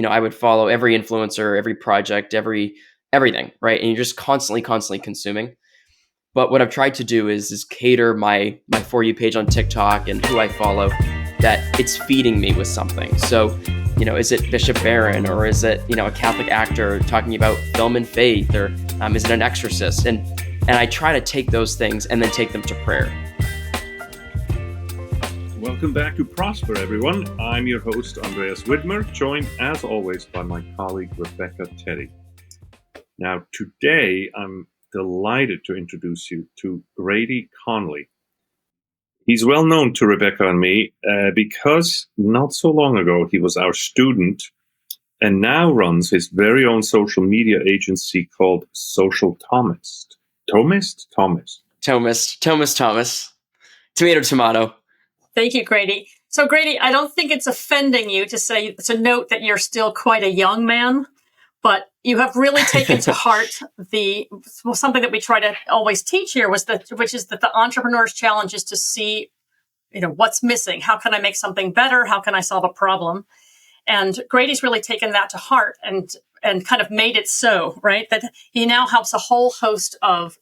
I would follow every influencer, every project, everything, right? And you're just constantly consuming. But what I've tried to do is cater my For You page on TikTok and who I follow, that it's feeding me with something. So, is it Bishop Barron, or is it, a Catholic actor talking about film and faith, or is it an exorcist? And I try to take those things and then take them to prayer. Welcome back to Prosper, everyone. I'm your host, Andreas Widmer, joined as always by my colleague, Rebecca Teddy. Now, today, I'm delighted to introduce you to Grady Connolly. He's well known to Rebecca and me because not so long ago, he was our student and now runs his very own social media agency called Social Thomist. Thomist? Thomas. Tomato. Thank you, Grady. So, Grady, I don't think it's offending you to note that you're still quite a young man, but you have really taken to heart something that we try to always teach here, which is that the entrepreneur's challenge is to see, what's missing. How can I make something better? How can I solve a problem? And Grady's really taken that to heart and kind of made it so, right? That he now helps a whole host of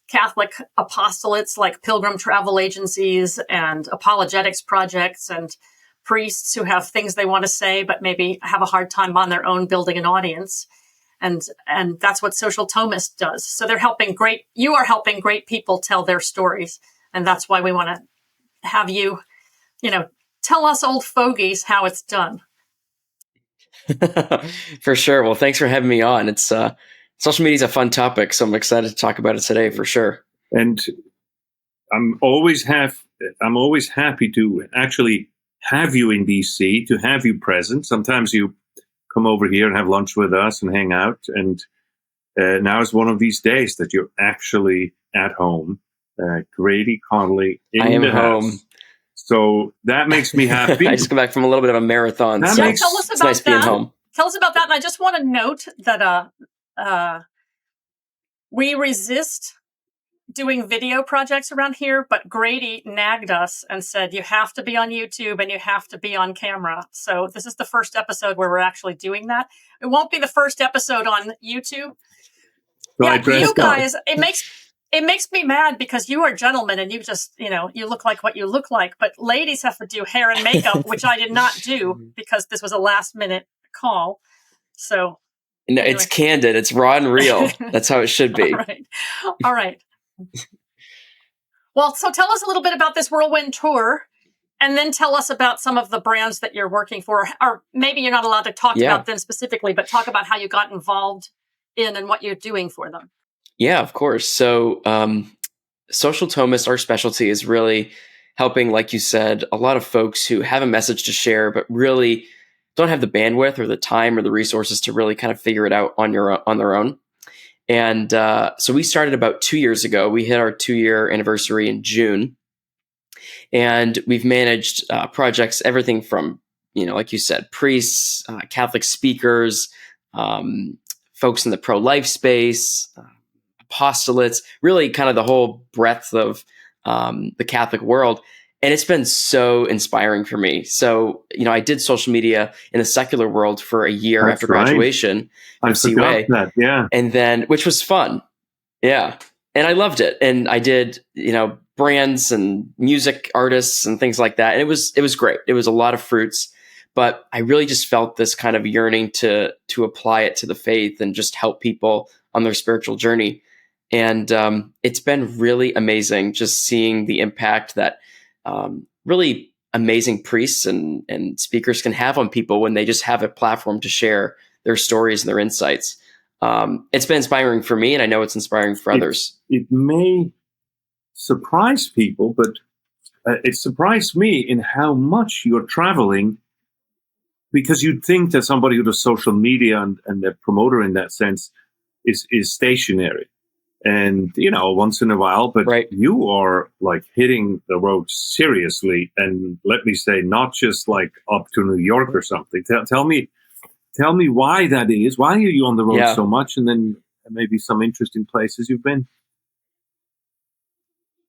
Catholic apostolates like pilgrim travel agencies and apologetics projects and priests who have things they want to say, but maybe have a hard time on their own building an audience. And that's what Social Thomist does. So you are helping great people tell their stories. And that's why we want to have you, tell us old fogies how it's done. For sure. Well, thanks for having me on. It's, social media is a fun topic, so I'm excited to talk about it today for sure. And I'm always happy to actually have you in DC, to have you present. Sometimes you come over here and have lunch with us and hang out. And now is one of these days that you're actually at home. Grady Connolly in the house. Home. So that makes me happy. I just come back from a little bit of a marathon. Tell us about nice that. Being home. Tell us about that. And I just want to note that we resist doing video projects around here, but Grady nagged us and said, you have to be on YouTube and you have to be on camera. So this is the first episode where we're actually doing that. It won't be the first episode on YouTube. You guys, it makes me mad because you are gentlemen and you just, you look like what you look like, but ladies have to do hair and makeup, which I did not do because this was a last minute call. So no, anyway. It's candid. It's raw and real. That's how it should be. All right. Well, so tell us a little bit about this whirlwind tour, and then tell us about some of the brands that you're working for, or maybe you're not allowed to talk about them specifically, but talk about how you got involved in and what you're doing for them. Yeah, of course. So Social Thomist, our specialty is really helping, like you said, a lot of folks who have a message to share, but really don't have the bandwidth or the time or the resources to really kind of figure it out on their own. And so we started about 2 years ago. We hit our 2-year anniversary in June. And we've managed projects, everything from, like you said, priests, Catholic speakers, folks in the pro-life space, apostolates, really kind of the whole breadth of the Catholic world. And it's been so inspiring for me. So, I did social media in the secular world for a year after graduation from CWA. That, yeah. And then, which was fun. Yeah. And I loved it. And I did, brands and music artists and things like that. And it was great. It was a lot of fruits, but I really just felt this kind of yearning to apply it to the faith and just help people on their spiritual journey. And it's been really amazing just seeing the impact that really amazing priests and speakers can have on people when they just have a platform to share their stories and their insights. It's been inspiring for me, and I know it's inspiring for others. It may surprise people, but it surprised me in how much you're traveling, because you'd think that somebody who does social media and a promoter in that sense is stationary. And, once in a while, but You are like hitting the road seriously. And let me say, not just like up to New York or something. Tell me why that is. Why are you on the road so much? And then maybe some interesting places you've been.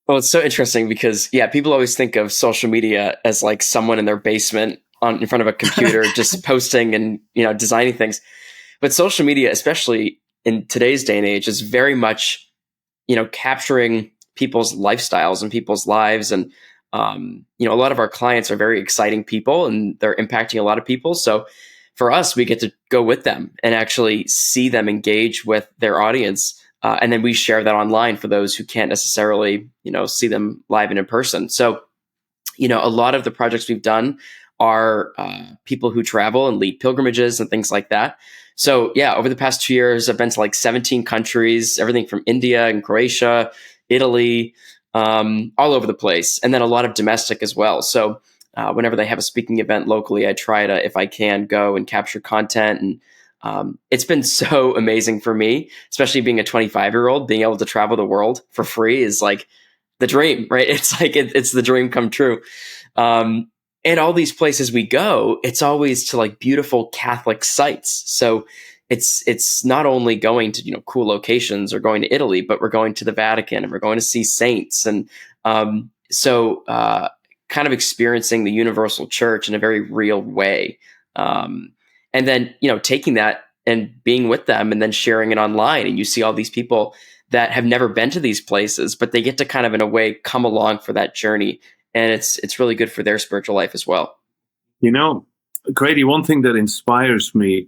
Well, it's so interesting because, people always think of social media as like someone in their basement in front of a computer, just posting and, designing things. But social media, especially in today's day and age, is very much, capturing people's lifestyles and people's lives. And, a lot of our clients are very exciting people and they're impacting a lot of people. So for us, we get to go with them and actually see them engage with their audience. And then we share that online for those who can't necessarily, see them live and in person. So, a lot of the projects we've done are people who travel and lead pilgrimages and things like that. So yeah, over the past 2 years, I've been to like 17 countries, everything from India and Croatia, Italy, all over the place. And then a lot of domestic as well. So whenever they have a speaking event locally, I try to, if I can, go and capture content. And it's been so amazing for me, especially being a 25-year-old, being able to travel the world for free is like the dream, right? It's like, it's the dream come true. And all these places we go, it's always to like beautiful Catholic sites. So it's not only going to, cool locations or going to Italy, but we're going to the Vatican and we're going to see saints. And so kind of experiencing the universal church in a very real way. And then, taking that and being with them and then sharing it online. And you see all these people that have never been to these places, but they get to kind of, in a way, come along for that journey. And it's really good for their spiritual life as well. Grady, one thing that inspires me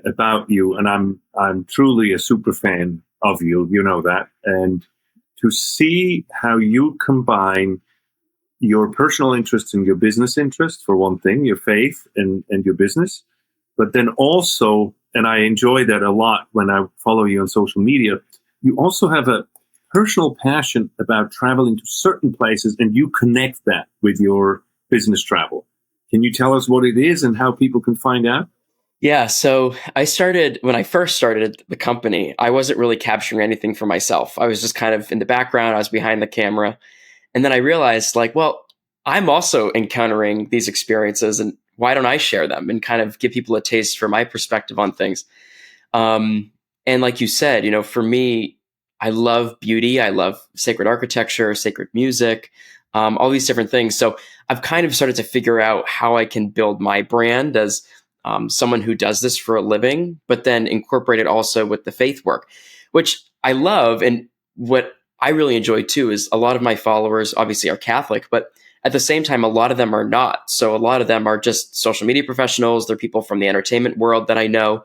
about you, and I'm truly a super fan of you, you know that, and to see how you combine your personal interests and your business interests, for one thing, your faith and your business, but then also, and I enjoy that a lot when I follow you on social media, you also have a personal passion about traveling to certain places, and you connect that with your business travel. Can you tell us what it is and how people can find out? Yeah. So when I first started the company, I wasn't really capturing anything for myself. I was just kind of in the background. I was behind the camera. And then I realized I'm also encountering these experiences, and why don't I share them and kind of give people a taste for my perspective on things? And like you said, for me, I love beauty. I love sacred architecture, sacred music, all these different things. So I've kind of started to figure out how I can build my brand as someone who does this for a living, but then incorporate it also with the faith work, which I love. And what I really enjoy too is a lot of my followers obviously are Catholic, but at the same time, a lot of them are not. So a lot of them are just social media professionals. They're people from the entertainment world that I know.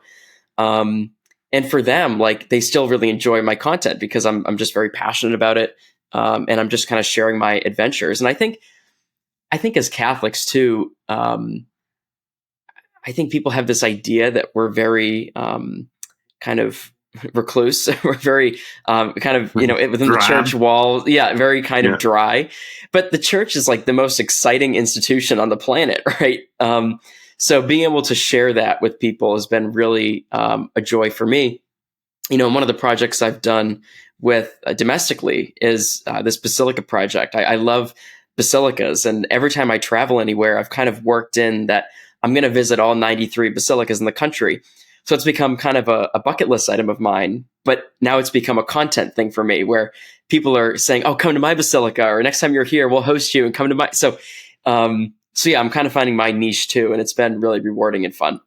And for them, they still really enjoy my content because I'm just very passionate about it. And I'm just kind of sharing my adventures. And I think as Catholics too, I think people have this idea that we're very kind of recluse. We're very within the church wall. Yeah, very kind of dry. But the church is like the most exciting institution on the planet, right? So being able to share that with people has been really a joy for me. One of the projects I've done with domestically is this basilica project. I love basilicas, and every time I travel anywhere, I've kind of worked in that I'm going to visit all 93 basilicas in the country. So it's become kind of a bucket list item of mine, but now it's become a content thing for me where people are saying, oh, come to my basilica, or next time you're here, we'll host you and come to my. So yeah, I'm kind of finding my niche too, and it's been really rewarding and fun.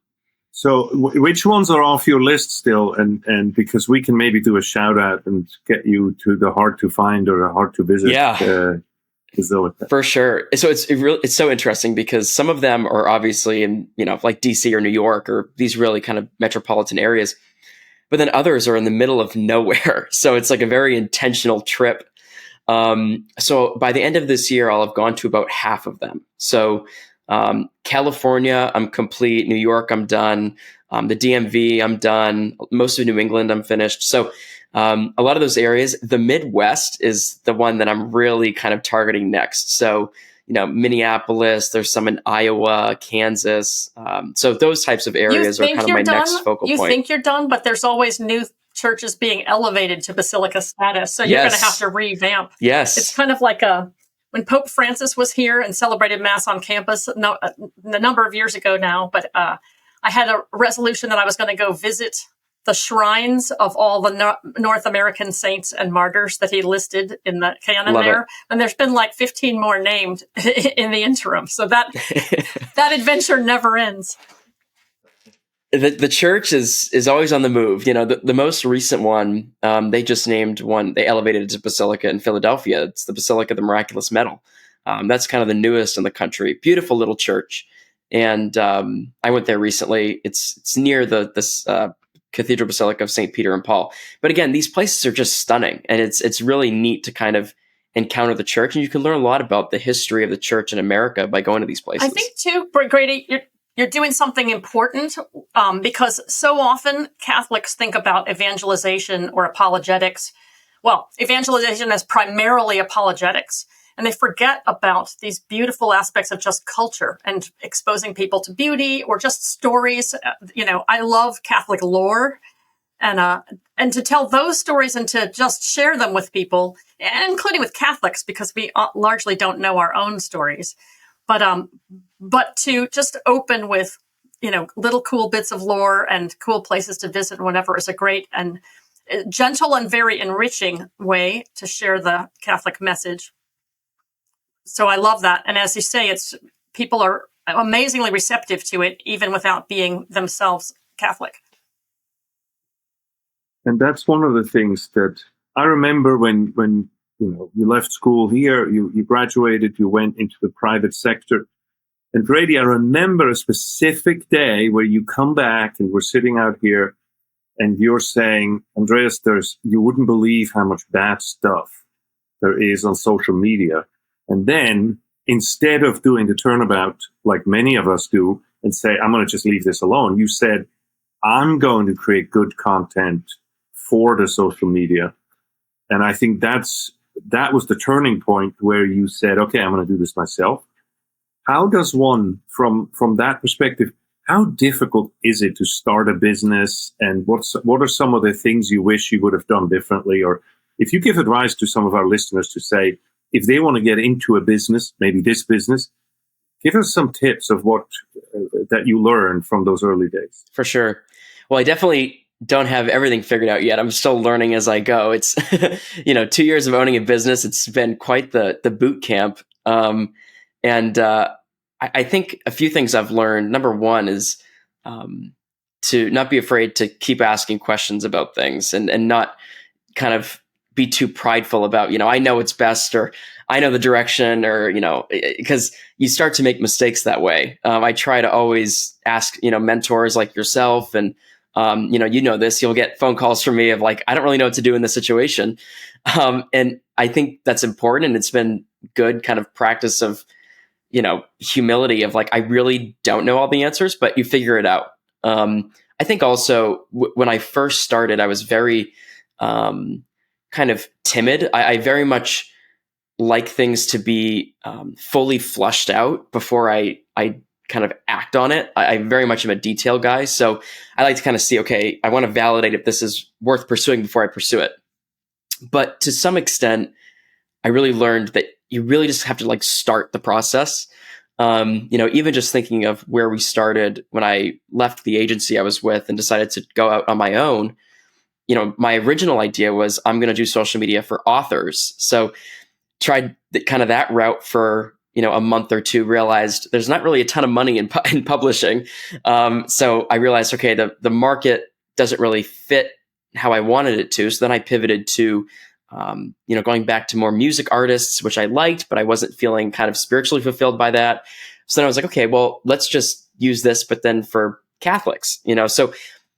So which ones are off your list still? And because we can maybe do a shout out and get you to the hard to find or a hard to visit. Yeah. For sure. So it's so interesting because some of them are obviously in, like DC or New York or these really kind of metropolitan areas, but then others are in the middle of nowhere. So it's like a very intentional trip. So by the end of this year, I'll have gone to about half of them. So California, I'm complete. New York, I'm done. The DMV, I'm done. Most of New England, I'm finished. So a lot of those areas, the Midwest is the one that I'm really kind of targeting next. So, Minneapolis, there's some in Iowa, Kansas. So those types of areas are kind of my next focal point. You think you're done, but there's always new churches being elevated to basilica status. So you're going to have to revamp. Yes. It's kind of like when Pope Francis was here and celebrated Mass on campus a number of years ago now, but I had a resolution that I was going to go visit the shrines of all the North American saints and martyrs that he listed in the canon Love there. it. And there's been like 15 more named in the interim. So that adventure never ends. The church is always on the move. The most recent one, they just named one. They elevated it to Basilica in Philadelphia. It's the Basilica of the Miraculous Medal. That's kind of the newest in the country. Beautiful little church, and I went there recently. It's near the Cathedral Basilica of St. Peter and Paul. But again, these places are just stunning, and it's really neat to kind of encounter the church, and you can learn a lot about the history of the church in America by going to these places. I think too, Grady, you're doing something important because so often Catholics think about evangelization or apologetics. Well, evangelization as primarily apologetics, and they forget about these beautiful aspects of just culture and exposing people to beauty or just stories. I love Catholic lore, and to tell those stories and to just share them with people, including with Catholics, because we largely don't know our own stories. But to just open with, little cool bits of lore and cool places to visit and whatever is a great and gentle and very enriching way to share the Catholic message. So I love that. And as you say, people are amazingly receptive to it, even without being themselves Catholic. And that's one of the things that I remember when you left school here, you graduated, you went into the private sector. And Grady, I remember a specific day where you come back and we're sitting out here and you're saying, Andreas, you wouldn't believe how much bad stuff there is on social media. And then instead of doing the turnabout like many of us do and say, I'm going to just leave this alone, you said, I'm going to create good content for the social media. And I think that was the turning point where you said, okay, I'm going to do this myself. How does one, from that perspective, how difficult is it to start a business? And what are some of the things you wish you would have done differently? Or if you give advice to some of our listeners to say, if they want to get into a business, maybe this business, give us some tips of what that you learned from those early days. For sure. Well, I definitely don't have everything figured out yet. I'm still learning as I go. It's 2 years of owning a business. It's been quite the boot camp. I think a few things I've learned. Number one is to not be afraid to keep asking questions about things and not kind of be too prideful about, I know it's best, or I know the direction, or, because you start to make mistakes that way. I try to always ask, mentors like yourself, and, this, you'll get phone calls from me of like, I don't really know what to do in this situation. And I think that's important. And it's been good kind of practice of, humility of like, I really don't know all the answers, but you figure it out. I think also when I first started, I was very, kind of timid. I very much like things to be fully flushed out before I kind of act on it. I very much am a detail guy. So I like to kind of see, okay, I want to validate if this is worth pursuing before I pursue it. But to some extent, I really learned that you really just have to like start the process. Even just thinking of where we started when I left the agency I was with and decided to go out on my own. My original idea was I'm going to do social media for authors. So tried kind of that route for, a month or two, realized there's not really a ton of money in publishing. So I realized, okay, the market doesn't really fit how I wanted it to. So then I pivoted to, going back to more music artists, which I liked, but I wasn't feeling kind of spiritually fulfilled by that. So then I was like, okay, well, let's just use this, but then for Catholics,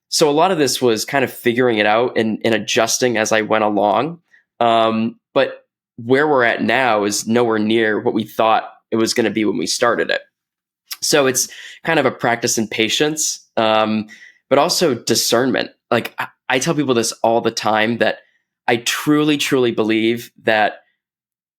So a lot of this was kind of figuring it out and adjusting as I went along. But where we're at now is nowhere near what we thought it was going to be when we started it. So it's kind of a practice in patience, but also discernment. Like I tell people this all the time, that I truly, truly believe that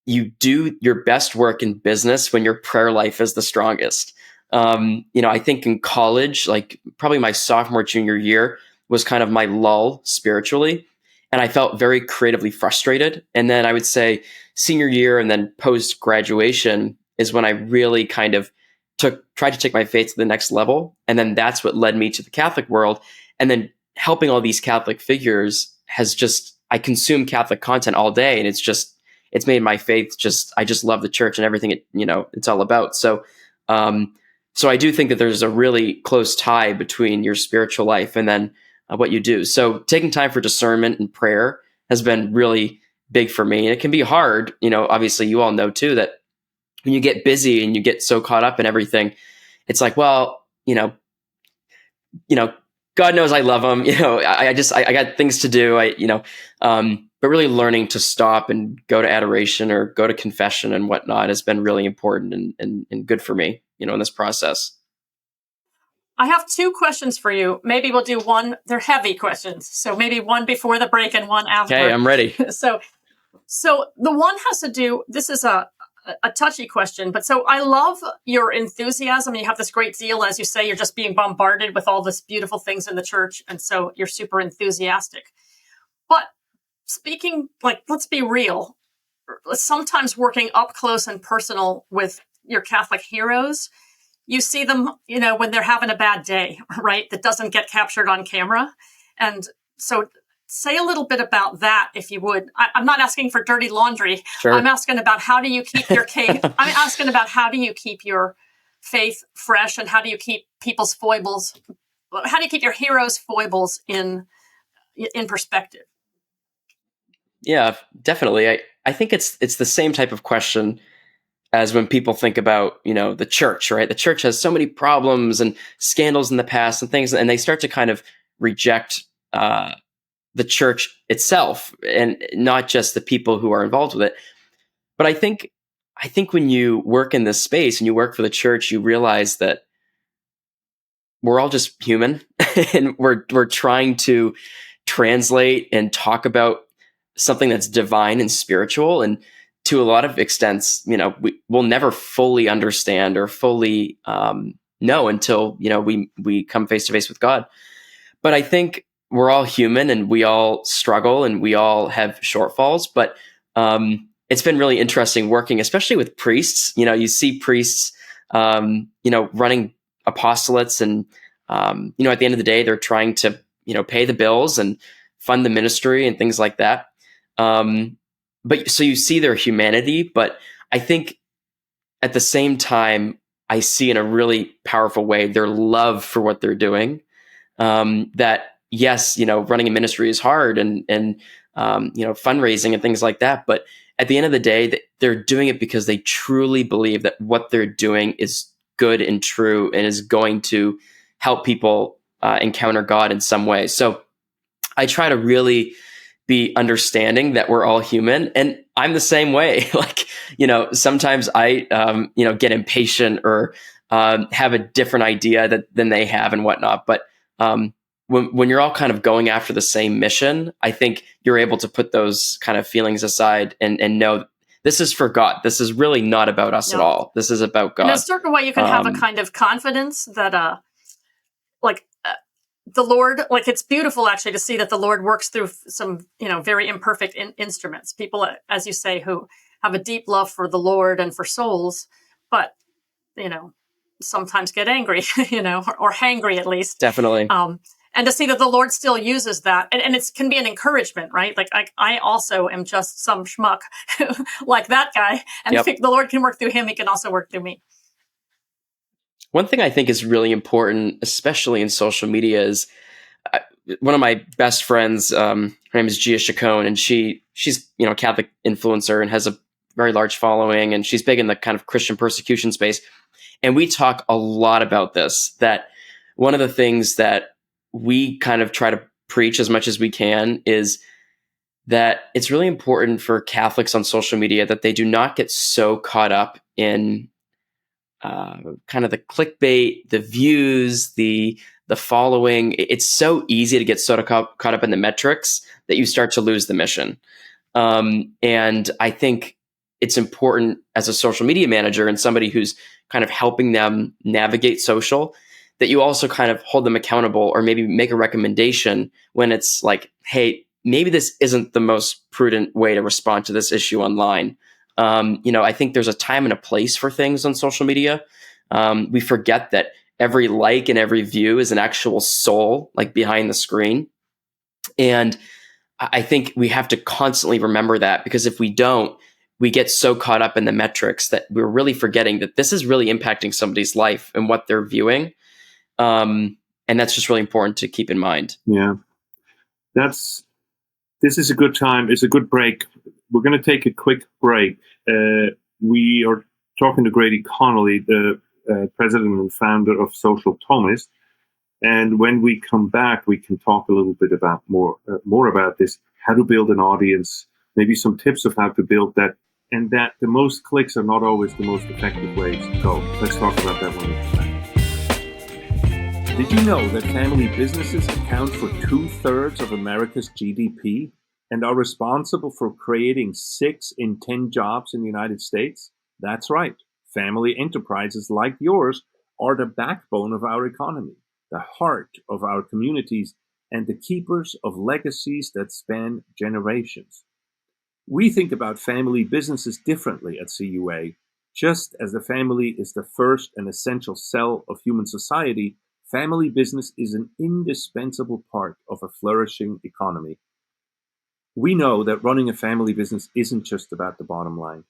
you do your best work in business when your prayer life is the strongest. I think in college, like probably my sophomore, junior year was kind of my lull spiritually. And I felt very creatively frustrated. And then I would say senior year and then post graduation is when I really kind of tried to take my faith to the next level. And then that's what led me to the Catholic world. And then helping all these Catholic figures I consume Catholic content all day, and it's made my faith I just love the church and everything it's all about. So I do think that there's a really close tie between your spiritual life and then what you do. So taking time for discernment and prayer has been really big for me. And it can be hard, obviously you all know too, that when you get busy and you get so caught up in everything, it's like, well, God knows I love him. I got things to do. But really learning to stop and go to adoration or go to confession and whatnot has been really important and good for me, in this process. I have two questions for you. Maybe we'll do one. They're heavy questions. So maybe one before the break and one after. Okay, I'm ready. So the one has to do, this is a touchy question, but so I love your enthusiasm. You have this great zeal, as you say, you're just being bombarded with all this beautiful things in the church. And so you're super enthusiastic. But speaking, let's be real, sometimes working up close and personal with your Catholic heroes, you see them, when they're having a bad day, right? That doesn't get captured on camera. And so say a little bit about that, if you would. I'm not asking for dirty laundry. Sure. I'm asking about how do you keep your I'm asking about how do you keep your faith fresh, and how do you keep people's foibles? How do you keep your heroes' foibles in perspective? Yeah, definitely. I think it's the same type of question as when people think about, the church, right? The church has so many problems and scandals in the past and things, and they start to kind of reject the church itself and not just the people who are involved with it. But I think when you work in this space and you work for the church, you realize that we're all just human and we're trying to translate and talk about something that's divine and spiritual. And to a lot of extents, we'll never fully understand or fully know until, we come face to face with God. But I think we're all human and we all struggle and we all have shortfalls. But it's been really interesting working, especially with priests. You see priests, running apostolates and, at the end of the day, they're trying to, pay the bills and fund the ministry and things like that. But so you see their humanity, but I think at the same time, I see in a really powerful way their love for what they're doing. That yes, running a ministry is hard and fundraising and things like that. But at the end of the day, they're doing it because they truly believe that what they're doing is good and true and is going to help people encounter God in some way. So I try to really be understanding that we're all human, and I'm the same way. Sometimes I, get impatient or have a different idea than they have and whatnot. But when you're all kind of going after the same mission, I think you're able to put those kind of feelings aside and know this is for God. This is really not about us at all. This is about God. In a certain way, you can have a kind of confidence that, the Lord, it's beautiful actually to see that the Lord works through some, very imperfect instruments. People, as you say, who have a deep love for the Lord and for souls, but, sometimes get angry, or hangry at least. Definitely. And to see that the Lord still uses that. And it can be an encouragement, right? I also am just some schmuck like that guy. And Yep. if the Lord can work through him, he can also work through me. One thing I think is really important, especially in social media, is one of my best friends, her name is Gia Chacon, and she's a Catholic influencer and has a very large following, and she's big in the kind of Christian persecution space. And we talk a lot about this, that one of the things that we kind of try to preach as much as we can is that it's really important for Catholics on social media that they do not get so caught up in kind of the clickbait, the views, the following. It's so easy to get so caught up in the metrics that you start to lose the mission. And I think it's important as a social media manager and somebody who's kind of helping them navigate social, that you also kind of hold them accountable or maybe make a recommendation when it's like, hey, maybe this isn't the most prudent way to respond to this issue online. I think there's a time and a place for things on social media. We forget that every like and every view is an actual soul, like behind the screen. And I think we have to constantly remember that, because if we don't, we get so caught up in the metrics that we're really forgetting that this is really impacting somebody's life and what they're viewing. And that's just really important to keep in mind. Yeah. This is a good time. It's a good break. We're going to take a quick break. We are talking to Grady Connolly, the president and founder of Social Thomist. And when we come back, we can talk a little bit about more about this, how to build an audience, maybe some tips of how to build that, and that the most clicks are not always the most effective ways. So let's talk about that when we come back. Did you know that family businesses account for 2/3 of America's GDP and are responsible for creating 6 in 10 jobs in the United States? That's right. Family enterprises like yours are the backbone of our economy, the heart of our communities, and the keepers of legacies that span generations. We think about family businesses differently at CUA. Just as the family is the first and essential cell of human society, family business is an indispensable part of a flourishing economy. We know that running a family business isn't just about the bottom line.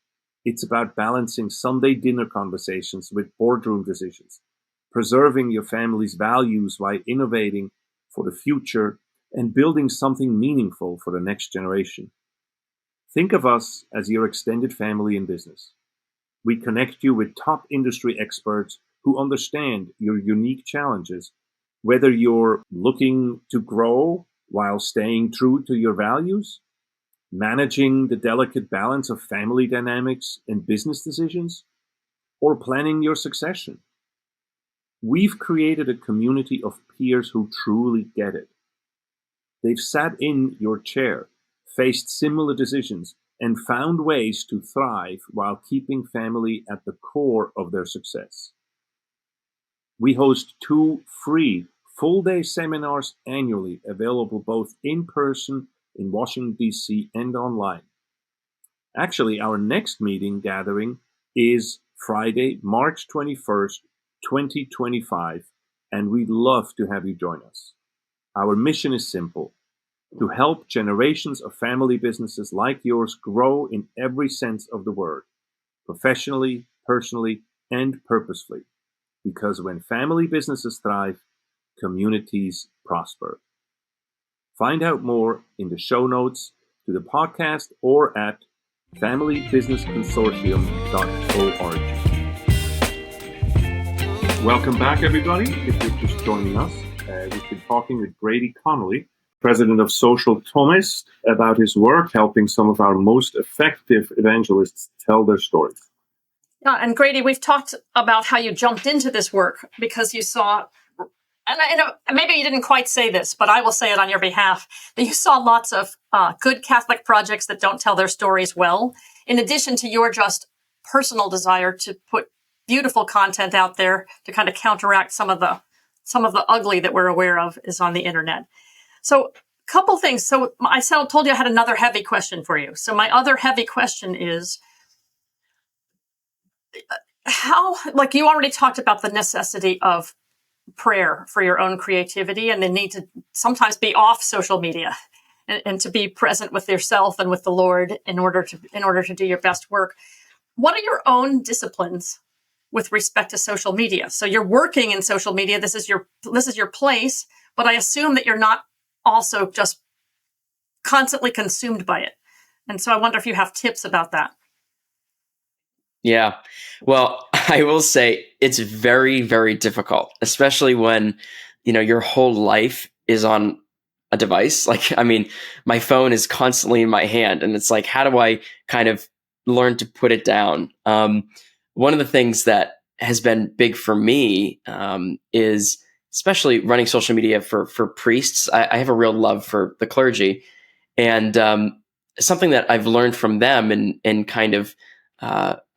It's about balancing Sunday dinner conversations with boardroom decisions, preserving your family's values while innovating for the future, and building something meaningful for the next generation. Think of us as your extended family in business. We connect you with top industry experts who understand your unique challenges, whether you're looking to grow while staying true to your values, managing the delicate balance of family dynamics and business decisions, or planning your succession. We've created a community of peers who truly get it. They've sat in your chair, faced similar decisions, and found ways to thrive while keeping family at the core of their success. We host 2 free full-day seminars annually, available both in person in Washington, D.C. and online. Actually, our next meeting gathering is Friday, March 21st, 2025, and we'd love to have you join us. Our mission is simple: to help generations of family businesses like yours grow in every sense of the word, professionally, personally, and purposefully. Because when family businesses thrive, communities prosper. Find out more in the show notes to the podcast or at familybusinessconsortium.org. Welcome back, everybody. If you're just joining us, we've been talking with Grady Connolly, president of Social Thomist, about his work helping some of our most effective evangelists tell their stories. Yeah, and Grady, we've talked about how you jumped into this work because you saw, and maybe you didn't quite say this, but I will say it on your behalf, that you saw lots of good Catholic projects that don't tell their stories well, in addition to your just personal desire to put beautiful content out there to kind of counteract some of the ugly that we're aware of is on the internet. So, a couple things. So, I told you I had another heavy question for you. So, my other heavy question is, how, like you already talked about the necessity of prayer for your own creativity and the need to sometimes be off social media and to be present with yourself and with the Lord in order to do your best work. What are your own disciplines with respect to social media? So you're working in social media. This is your place, but I assume that you're not also just constantly consumed by it. And so I wonder if you have tips about that. Yeah. Well, I will say it's very, very difficult, especially when, your whole life is on a device. Like, I mean, my phone is constantly in my hand, and it's like, how do I kind of learn to put it down? One of the things that has been big for me is especially running social media for priests. I have a real love for the clergy, and something that I've learned from them and kind of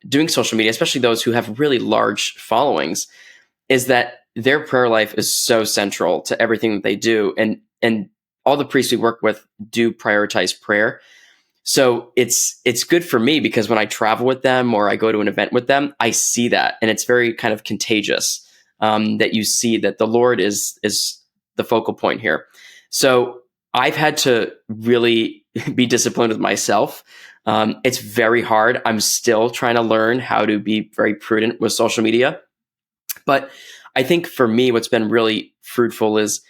doing social media, especially those who have really large followings, is that their prayer life is so central to everything that they do. And all the priests we work with do prioritize prayer. So it's good for me because when I travel with them or I go to an event with them, I see that, and it's very kind of contagious. that you see that the Lord is the focal point here. So I've had to really be disciplined with myself. It's very hard. I'm still trying to learn how to be very prudent with social media. But I think for me, what's been really fruitful is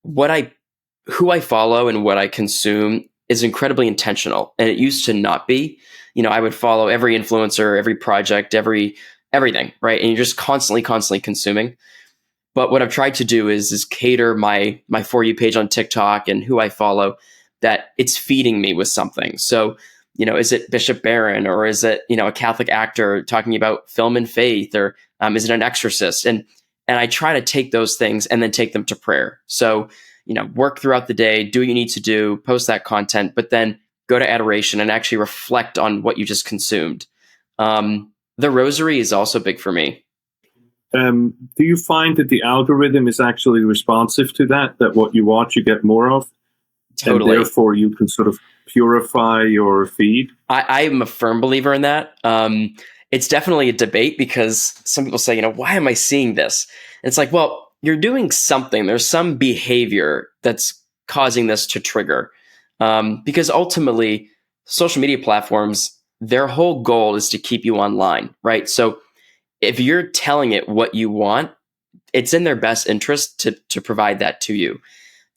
who I follow and what I consume is incredibly intentional. And it used to not be. I would follow every influencer, every project, everything, right? And you're just constantly consuming. But what I've tried to do is cater my For You page on TikTok and who I follow, that it's feeding me with something. So, is it Bishop Barron, or is it, a Catholic actor talking about film and faith, or is it an exorcist? And I try to take those things and then take them to prayer. So, work throughout the day, do what you need to do, post that content, but then go to adoration and actually reflect on what you just consumed. The rosary is also big for me. Do you find that the algorithm is actually responsive to that what you watch, you get more of? Totally. And therefore, you can sort of purify your feed? I am a firm believer in that. It's definitely a debate, because some people say, why am I seeing this? And it's like, well, you're doing something. There's some behavior that's causing this to trigger. Because ultimately, social media platforms, their whole goal is to keep you online, right? So if you're telling it what you want, it's in their best interest to provide that to you.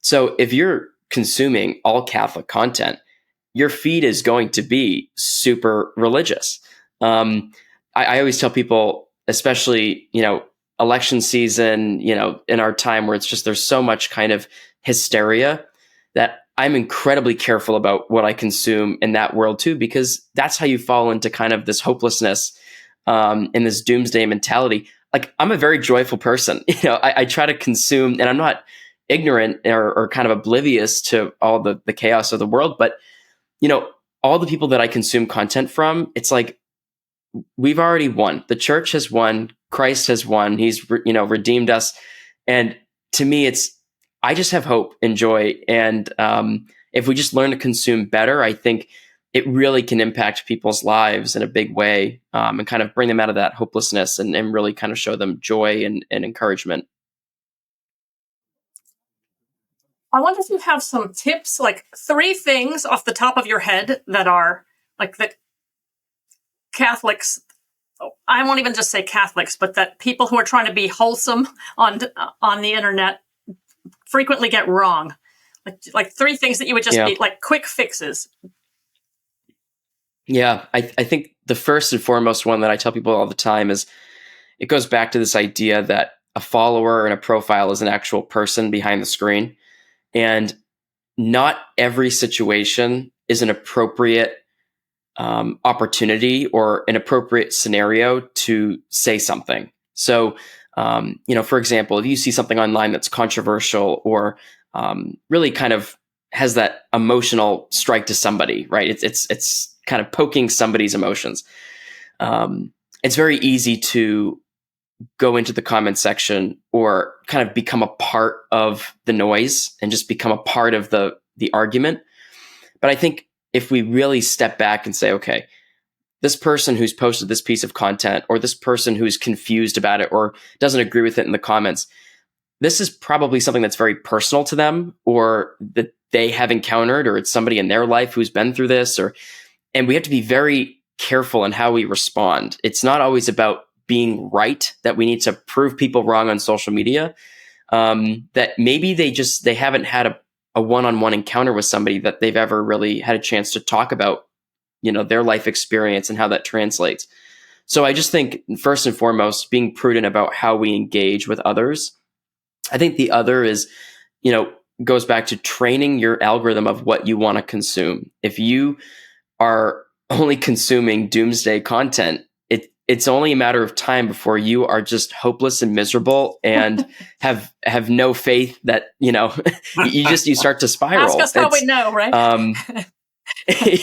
So if you're consuming all Catholic content, your feed is going to be super religious. I always tell people, especially, election season, in our time where it's just, there's so much kind of hysteria, that I'm incredibly careful about what I consume in that world too, because that's how you fall into kind of this hopelessness, in this doomsday mentality. Like, I'm a very joyful person. I try to consume, and I'm not ignorant or kind of oblivious to all the chaos of the world, but all the people that I consume content from, it's like, we've already won. The church has won. Christ has won. He's redeemed us. And to me, I just have hope and joy. And if we just learn to consume better, I think it really can impact people's lives in a big way, and kind of bring them out of that hopelessness, and really kind of show them joy and encouragement. I wonder if you have some tips, like 3 things off the top of your head that are like that Catholics, I won't even just say Catholics, but that people who are trying to be wholesome on the internet frequently get wrong. Like 3 things that you would just be like quick fixes. Yeah, I think the first and foremost one that I tell people all the time is, it goes back to this idea that a follower and a profile is an actual person behind the screen. And not every situation is an appropriate opportunity or an appropriate scenario to say something. So, for example, if you see something online that's controversial, or really kind of has that emotional strike to somebody, right? It's kind of poking somebody's emotions. It's very easy to go into the comment section, or kind of become a part of the noise and just become a part of the argument. But I think if we really step back and say, okay, this person who's posted this piece of content, or this person who's confused about it or doesn't agree with it in the comments, this is probably something that's very personal to them, or that they have encountered, or it's somebody in their life who's been through this, and we have to be very careful in how we respond. It's not always about being right, that we need to prove people wrong on social media. That maybe they haven't had a one-on-one encounter with somebody that they've ever really had a chance to talk about, their life experience and how that translates. So I just think, first and foremost, being prudent about how we engage with others. I think the other is, goes back to training your algorithm of what you want to consume. If you are only consuming doomsday content, it's only a matter of time before you are just hopeless and miserable, and have no faith that, you start to spiral. Ask us how we know, right?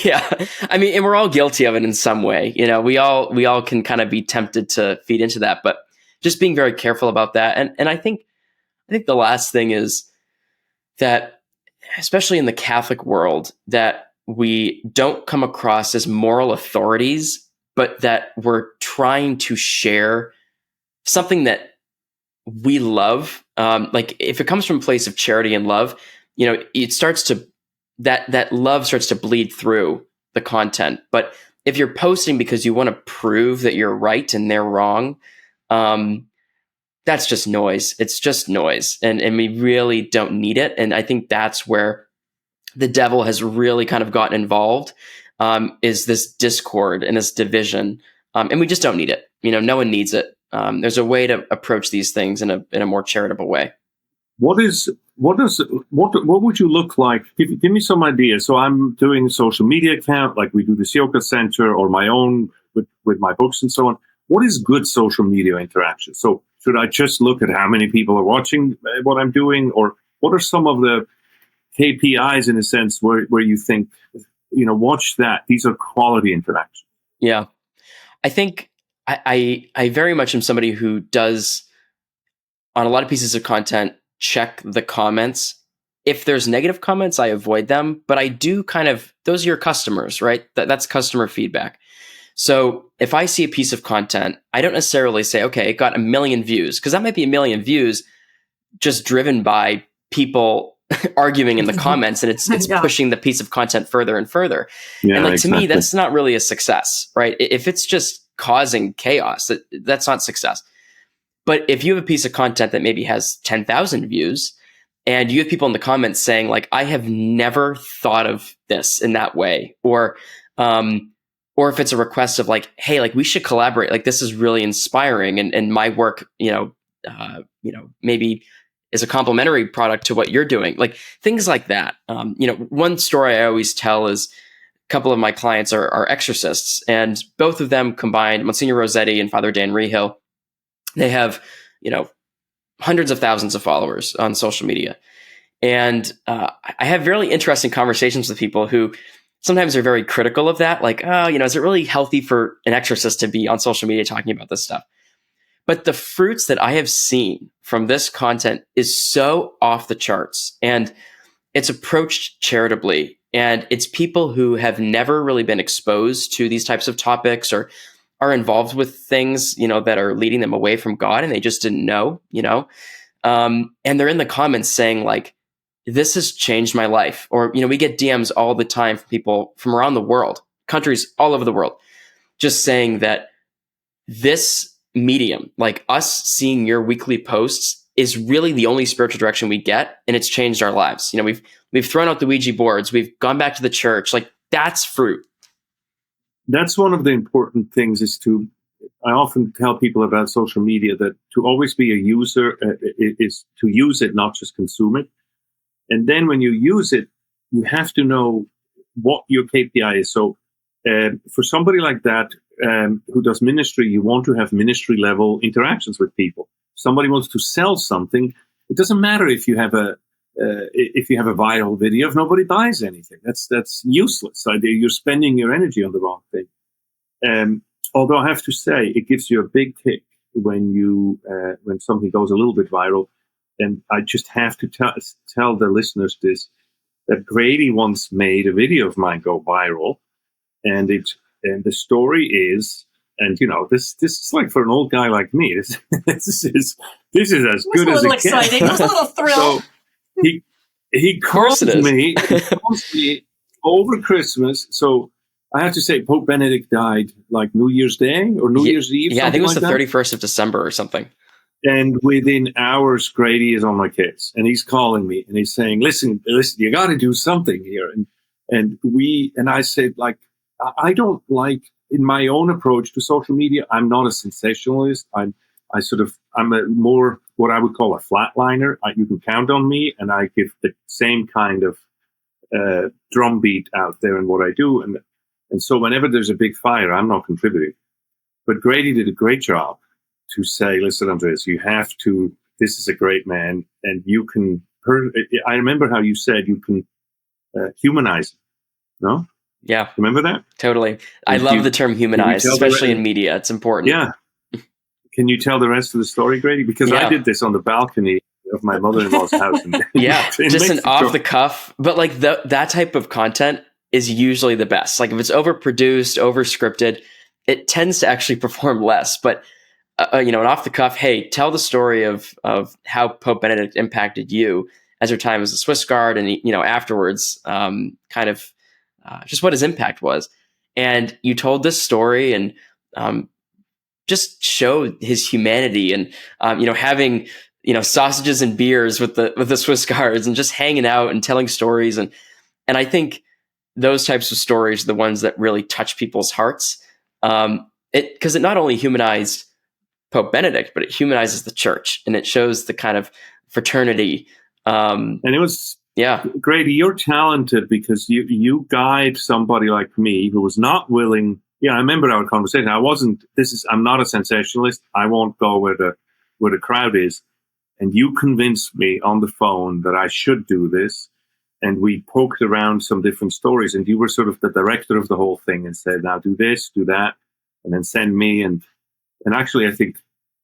Yeah. I mean, and we're all guilty of it in some way. We all can kind of be tempted to feed into that, but just being very careful about that. And I think the last thing is that, especially in the Catholic world, that we don't come across as moral authorities, but that we're trying to share something that we love, like if it comes from a place of charity and love, it starts to, that love starts to bleed through the content. But if you're posting because you want to prove that you're right and they're wrong, that's just noise. It's just noise. And we really don't need it. And I think that's where the devil has really kind of gotten involved, is this discord and this division. And we just don't need it. No one needs it. There's a way to approach these things in a more charitable way. What would you look like? Give me some ideas. So I'm doing a social media account, like we do the Ciocca Center, or my own with my books and so on. What is good social media interaction? So should I just look at how many people are watching what I'm doing, or what are some of the KPIs in a sense where you think, watch that, these are quality interactions? Yeah, I think I very much am somebody who does, on a lot of pieces of content, check the comments. If there's negative comments, I avoid them, but I do those are your customers, right? That's customer feedback. So if I see a piece of content, I don't necessarily say, okay, it got 1 million views, because that might be 1 million views just driven by people arguing in the comments, and it's pushing the piece of content further and further. Yeah, and exactly. To me, that's not really a success, right? If it's just causing chaos, that's not success. But if you have a piece of content that maybe has 10,000 views, and you have people in the comments saying, like, I have never thought of this in that way, or if it's a request of like, hey, like we should collaborate, like this is really inspiring, and my work, maybe is a complementary product to what you're doing, like things like that. One story I always tell is a couple of my clients are exorcists, and both of them combined, Monsignor Rossetti and Father Dan Rehill, they have, hundreds of thousands of followers on social media. And I have really interesting conversations with people who sometimes are very critical of that. Like, is it really healthy for an exorcist to be on social media talking about this stuff? But the fruits that I have seen from this content is so off the charts, and it's approached charitably. And it's people who have never really been exposed to these types of topics, or are involved with things, that are leading them away from God, and they just didn't know, and they're in the comments saying like, this has changed my life. Or, we get DMs all the time from people from around the world, countries all over the world, just saying that this medium, like us seeing your weekly posts, is really the only spiritual direction we get, and it's changed our lives. We've thrown out the Ouija boards, we've gone back to the church. Like, that's fruit. That's one of the important things I often tell people about social media that to always be a user is to use it, not just consume it. And then when you use it, you have to know what your KPI is. So for somebody like that who does ministry, you want to have ministry level interactions with people. Somebody wants to sell something. It doesn't matter if you have a viral video, if nobody buys anything, that's useless. You're spending your energy on the wrong thing. Although I have to say, it gives you a big kick when something goes a little bit viral. And I just have to tell the listeners this, that Grady once made a video of mine go viral, and the story is, and this is like for an old guy like me, this is as good as it gets. Exciting. It was a little thrill. So he calls me over Christmas. So I have to say, Pope Benedict died like New Year's Day or New Year's Eve. Yeah, I think it was the 31st of December or something. And within hours, Grady is on my case, and he's calling me and he's saying, "Listen, you got to do something here." And I said, like, I don't like, in my own approach to social media, I'm not a sensationalist. I'm a more what I would call a flatliner. You can count on me, and I give the same kind of drumbeat out there in what I do. And so whenever there's a big fire, I'm not contributing. But Grady did a great job to say, listen, Andreas, you have to, this is a great man, and you can, I remember how you said you can humanize, no? Yeah. Remember that? Totally. I love the term humanize, especially in media. It's important. Yeah. Can you tell the rest of the story, Grady? Because I did this on the balcony of my mother-in-law's house. Just an off the cuff, but like that type of content is usually the best. Like if it's overproduced, over scripted, it tends to actually perform less. But an off the cuff, hey, tell the story of how Pope Benedict impacted you as your time as a Swiss Guard, and afterwards, kind of just what his impact was. And you told this story, and just showed his humanity, and having sausages and beers with the Swiss Guards, and just hanging out and telling stories, and I think those types of stories are the ones that really touch people's hearts. Because it not only humanized Pope Benedict, but it humanizes the church, and it shows the kind of fraternity. And it was, yeah, Grady, you're talented because you guide somebody like me who was not willing. Yeah, I remember our conversation. I'm not a sensationalist. I won't go where the crowd is. And you convinced me on the phone that I should do this. And we poked around some different stories, and you were sort of the director of the whole thing and said, now do this, do that, and then send me. And actually, I think,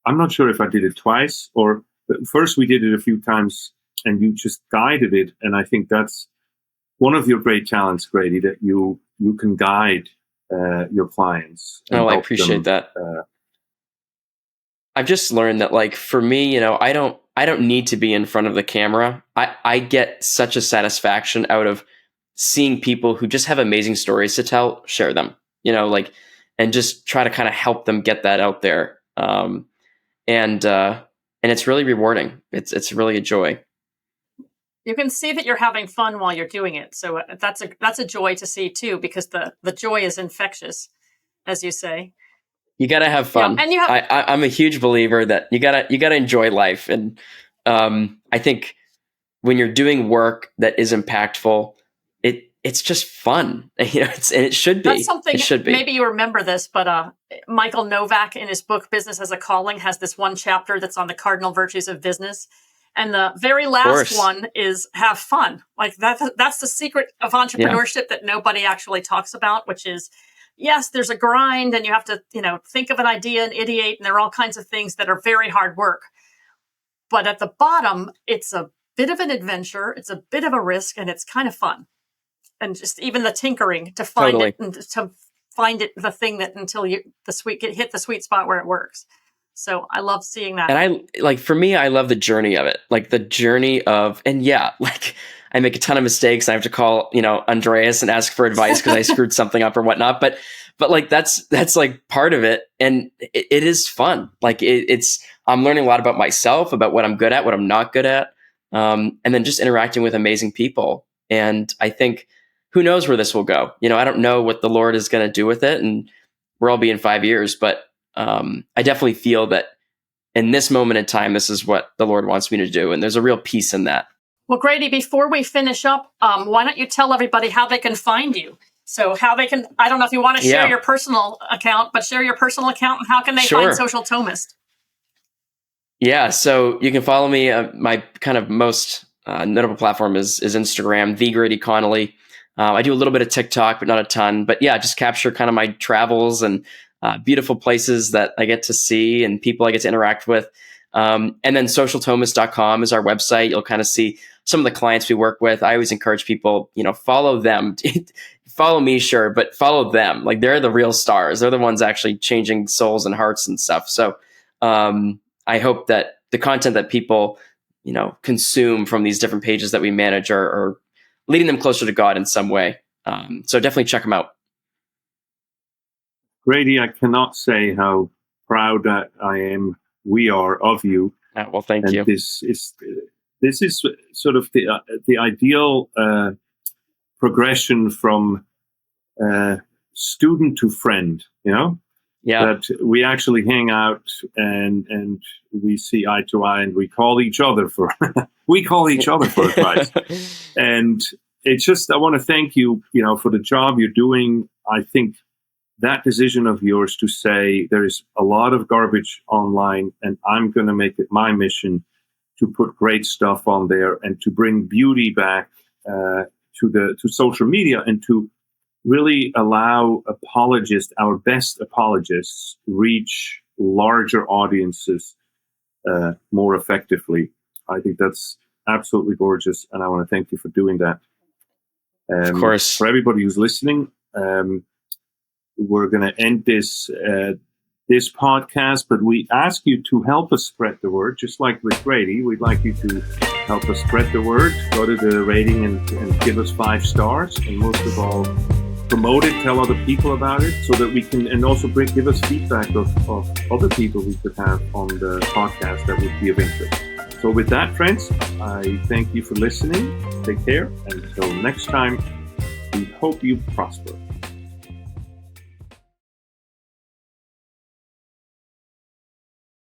I'm not sure if I did it twice, or first we did it a few times and you just guided it. And I think that's one of your great talents, Grady, that you can guide your clients. Oh, I appreciate that. I've just learned that, like, for me, I don't need to be in front of the camera. I get such a satisfaction out of seeing people who just have amazing stories to tell, share them, and just try to kind of help them get that out there. And it's really rewarding. It's really a joy. You can see that you're having fun while you're doing it. So that's a joy to see too, because the joy is infectious, as you say. You got to have fun. Yeah, and you have, I'm a huge believer that you gotta enjoy life. And I think when you're doing work that is impactful, it's just fun. And it should be. That's something, it should be. Maybe you remember this, but Michael Novak in his book, Business as a Calling, has this one chapter that's on the cardinal virtues of business. And the very last one is have fun. Like that's the secret of entrepreneurship that nobody actually talks about, which is, yes, there's a grind and you have to, think of an idea and ideate, and there are all kinds of things that are very hard work. But at the bottom, it's a bit of an adventure, it's a bit of a risk, and it's kind of fun. And just even the tinkering to find it, and to find it, the thing that until you hit the sweet spot where it works. So I love seeing that. And for me, I love the journey of it. Like the journey of, and I make a ton of mistakes. I have to call, Andreas and ask for advice because I screwed something up or whatnot. But like, that's like part of it. And it is fun. Like I'm learning a lot about myself, about what I'm good at, what I'm not good at. And then just interacting with amazing people. And I think, who knows where this will go? I don't know what the Lord is going to do with it, and where I'll be in 5 years, but I definitely feel that in this moment in time, this is what the Lord wants me to do. And there's a real peace in that. Well, Grady, before we finish up, why don't you tell everybody how they can find you? So how they can, I don't know if you want to share your personal account, but share your personal account, and how can they find Social Thomist? Yeah, so you can follow me. My kind of most notable platform is Instagram, the Grady Connolly. I do a little bit of TikTok, but not a ton. But yeah, just capture kind of my travels and beautiful places that I get to see and people I get to interact with. And then socialthomist.com is our website. You'll kind of see some of the clients we work with. I always encourage people, follow them. Follow me, sure, but follow them. Like, they're the real stars. They're the ones actually changing souls and hearts and stuff. So I hope that the content that people, consume from these different pages that we manage are leading them closer to God in some way. So definitely check them out. Grady, I cannot say how proud we are of you. Well, thank you. This is sort of the ideal progression from student to friend, Yeah. That we actually hang out and we see eye to eye, and we call each other for advice. And it's just, I want to thank you, for the job you're doing. I think that decision of yours to say there is a lot of garbage online, and I'm going to make it my mission to put great stuff on there and to bring beauty back to social media, and to really allow our best apologists, reach larger audiences more effectively. I think that's absolutely gorgeous, and I want to thank you for doing that. Of course. For everybody who's listening, we're going to end this this podcast, but we ask you to help us spread the word, just like with Grady. We'd like you to help us spread the word. Go to the rating and give us 5 stars, and most of all, promote it, tell other people about it, so that we can, and also give us feedback of other people we could have on the podcast that would be of interest. So with that, friends, I thank you for listening. Take care. Until next time, we hope you prosper.